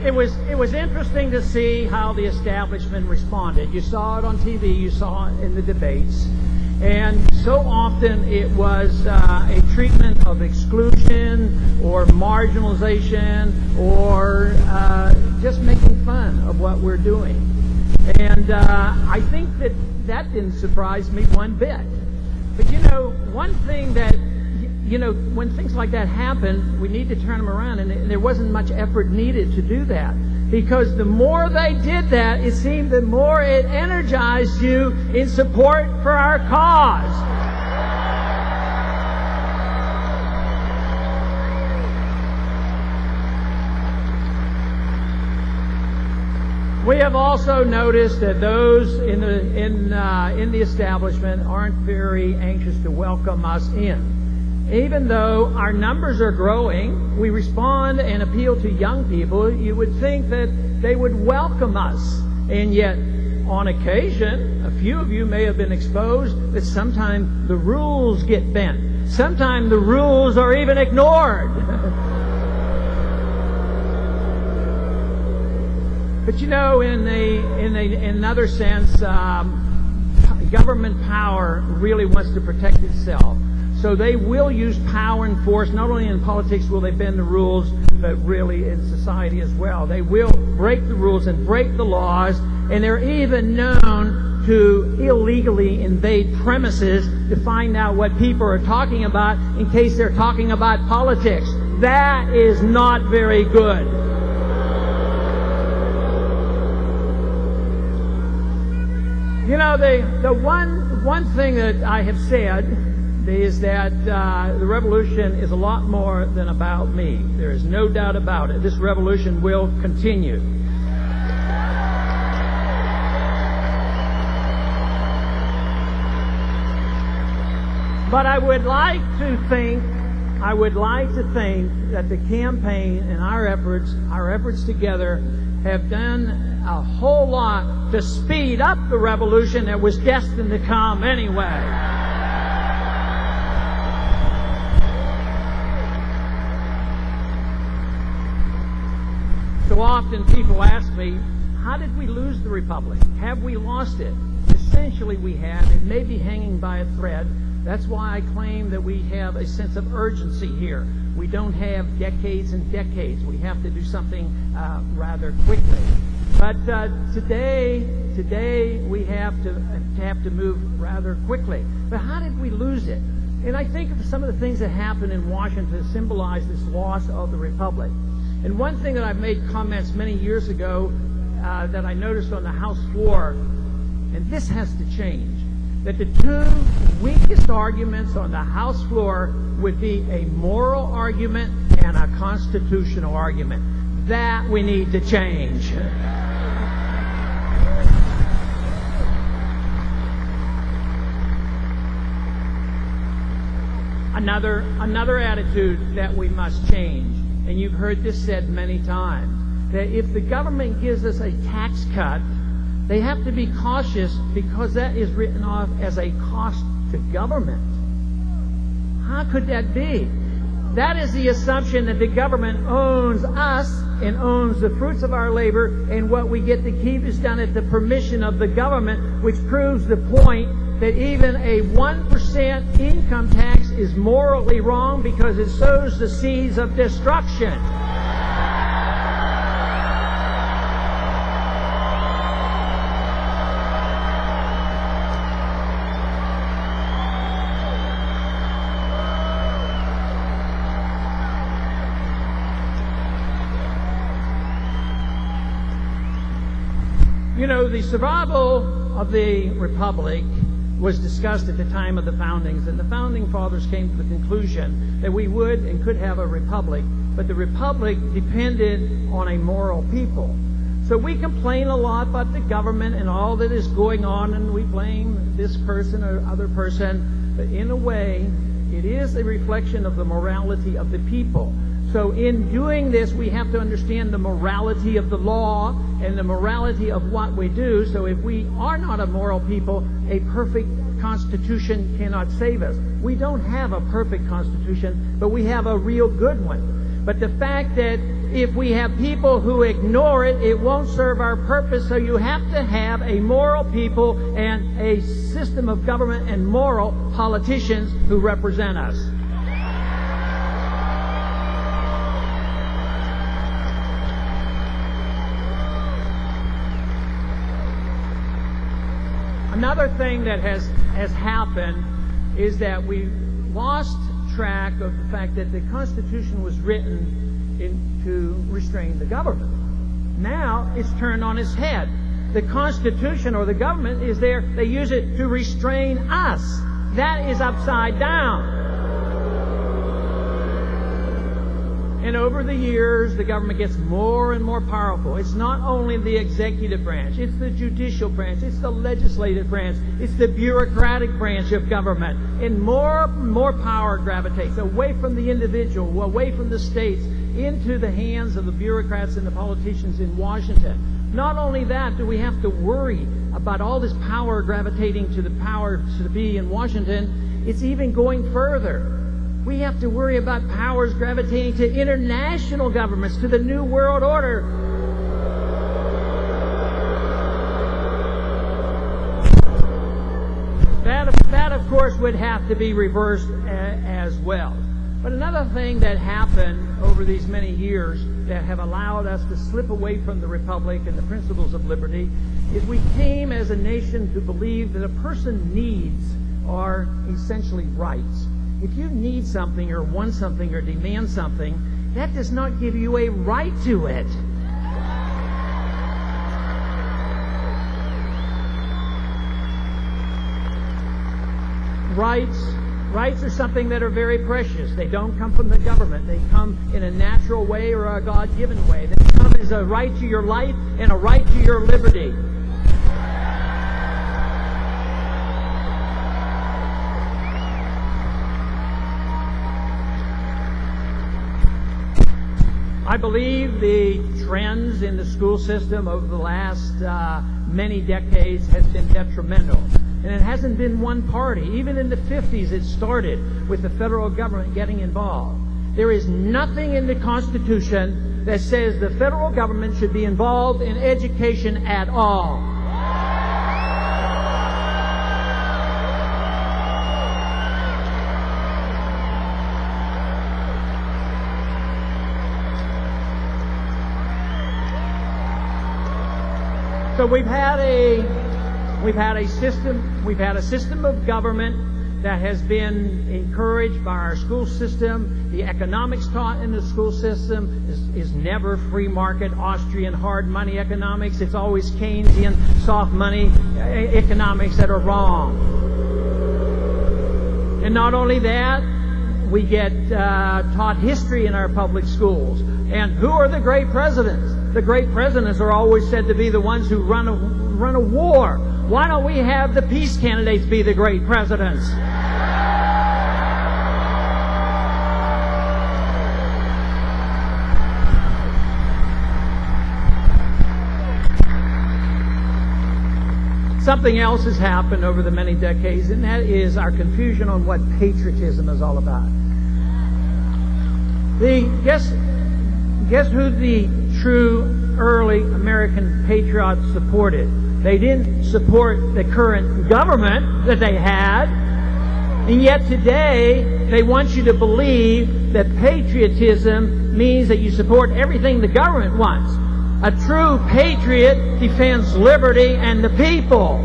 it was interesting to see how the establishment responded. You saw it on TV, you saw it in the debates, and so often it was a treatment of exclusion or marginalization or just making fun of what we're doing. And I think that didn't surprise me one bit. But you know, one thing that, you know, when things like that happen, we need to turn them around, and there wasn't much effort needed to do that. Because the more they did that, it seemed the more it energized you in support for our cause. We have also noticed that those in the establishment aren't very anxious to welcome us in. Even though our numbers are growing, we respond and appeal to young people. You would think that they would welcome us. And yet, on occasion, a few of you may have been exposed that sometimes the rules get bent. Sometimes the rules are even ignored. But you know, in another sense, government power really wants to protect itself. So they will use power and force. Not only in politics will they bend the rules, but really in society as well. They will break the rules and break the laws, and they're even known to illegally invade premises to find out what people are talking about in case they're talking about politics. That is not very good. You know, the one thing that I have said is that the revolution is a lot more than about me. There is no doubt about it. This revolution will continue. But I would like to think that the campaign and our efforts together have done a whole lot to speed up the revolution that was destined to come anyway. So often people ask me, how did we lose the Republic? Have we lost it? Essentially we have. It may be hanging by a thread. That's why I claim that we have a sense of urgency here. We don't have decades and decades. We have to do something rather quickly. But today we have to move rather quickly. But how did we lose it? And I think of some of the things that happened in Washington symbolize this loss of the Republic. And one thing that I've made comments many years ago that I noticed on the House floor, and this has to change, that the two weakest arguments on the House floor would be a moral argument and a constitutional argument. That we need to change. Another attitude that we must change, and you've heard this said many times, that if the government gives us a tax cut, they have to be cautious because that is written off as a cost to government. How could that be? That is the assumption that the government owns us and owns the fruits of our labor, and what we get to keep is done at the permission of the government, which proves the point that even a 1% income tax is morally wrong because it sows the seeds of destruction. You know, the survival of the Republic was discussed at the time of the foundings, and the founding fathers came to the conclusion that we would and could have a republic, but the republic depended on a moral people. So we complain a lot about the government and all that is going on, and we blame this person or other person, but in a way, it is a reflection of the morality of the people. So in doing this, we have to understand the morality of the law and the morality of what we do. So if we are not a moral people, a perfect constitution cannot save us. We don't have a perfect constitution, but we have a real good one. But the fact that if we have people who ignore it, it won't serve our purpose. So you have to have a moral people and a system of government and moral politicians who represent us. Another thing that has happened is that we lost track of the fact that the Constitution was written to restrain the government. Now it's turned on its head. The Constitution or the government is there, they use it to restrain us. That is upside down. And over the years, the government gets more and more powerful. It's not only the executive branch, it's the judicial branch, it's the legislative branch, it's the bureaucratic branch of government. And more power gravitates away from the individual, away from the states, into the hands of the bureaucrats and the politicians in Washington. Not only that, do we have to worry about all this power gravitating to the power to be in Washington, it's even going further. We have to worry about powers gravitating to international governments, to the New World Order. That of course, would have to be reversed as well. But another thing that happened over these many years that have allowed us to slip away from the Republic and the principles of liberty is we came as a nation to believe that a person needs are essentially rights. If you need something or want something or demand something, that does not give you a right to it. Rights are something that are very precious. They don't come from the government. They come in a natural way or a God-given way. They come as a right to your life and a right to your liberty. I believe the trends in the school system over the last many decades has been detrimental. And it hasn't been one party. Even in the 50s it started with the federal government getting involved. There is nothing in the Constitution that says the federal government should be involved in education at all. So we've had a system of government that has been encouraged by our school system. The economics taught in the school system is never free market, Austrian hard money economics. It's always Keynesian soft money economics that are wrong. And not only that, we get taught history in our public schools. And who are the great presidents? The great presidents are always said to be the ones who run a war. Why don't we have the peace candidates be the great presidents? Something else has happened over the many decades, and that is our confusion on what patriotism is all about. Guess who the true early American patriots supported? They didn't support the current government that they had, and yet today they want you to believe that patriotism means that you support everything the government wants. A true patriot defends liberty and the people.